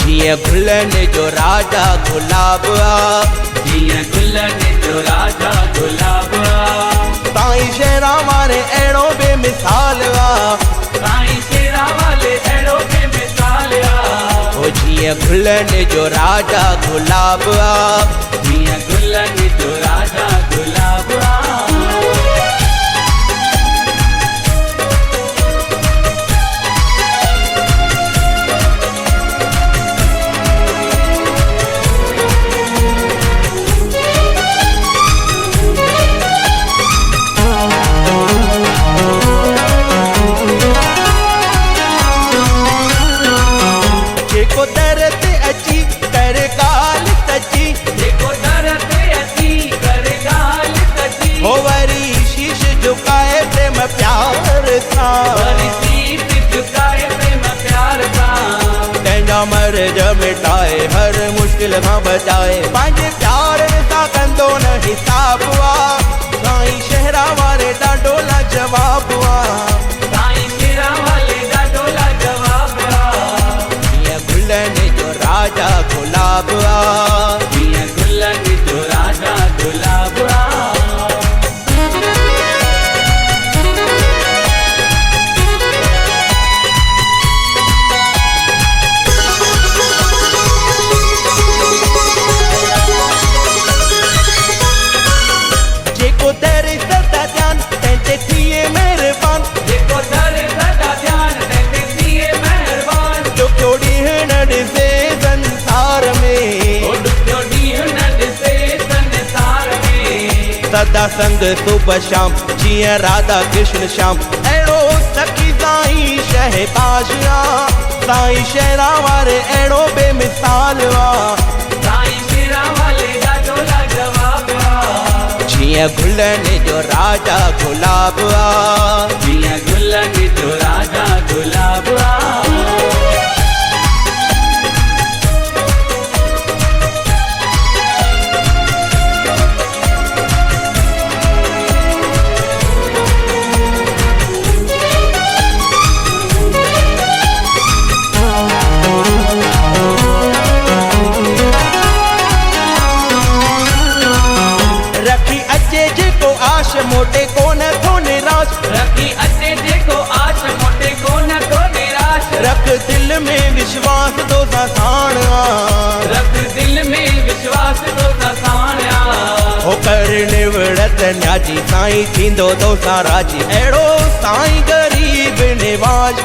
जिए गुलन जो राजा गुलाब जिए गुलन जो राजा गुलाब साईं शेरा वारे अहिड़ो बेमिसाल साईं शेरा वाले अहिड़ो बेमिसाल जिए गुलन जो राजा गुलाब जिए गुलन जो राजा गुलाब जेको दर ते अची करे ॻाल्हि सची जेको दर ते अची करे ॻाल्हि सची हो वरी शीश झुकाए प्रेम प्यार सां वरी शीश झुकाए प्रेम प्यार सां कंहिंजा मर्ज मिटाए हर मुश्किल खां बचाए पंहिंजे प्यार सां कंदो न हिसाब साईं शेरा वारे ॾाढो लाजवाब साईं शेरा वाले ॾाढो लाजवाब जिए गुलन जो राजा गुलाब जिए गुलन जो राजा गुलाब जेको दर सदा ध्यान तंहिंते थिए महिरबान जेको दर सदा ध्यान तंहिंते थिए महिरबान ॾुखियो ॾींहुं न ॾिसे संसार में ॾुखियो ॾींहुं न ॾिसे संसार में सदा संग सुबह शाम जिए राधा कृष्ण श्याम अहिड़ो सखी साईं शहबाज साईं शेरा वारे अहिड़ो बेमिसाल साईं शेरा वाले ॾाढो लाजवाब जिए गुलन जो राजा गुलाब जिए गुलन जो राजा गुलाब रखी अचे जेको आश मोटे कोन थो निराश रखी अचे जेको आश मोटे कोन थो निराश रख दिल में विश्वास तो साण रख दिल में विश्वास तो साणिया हो कर निवड़त न्याजी साईं थींदो तो साराजी अहिड़ो साईं गरीब निवाज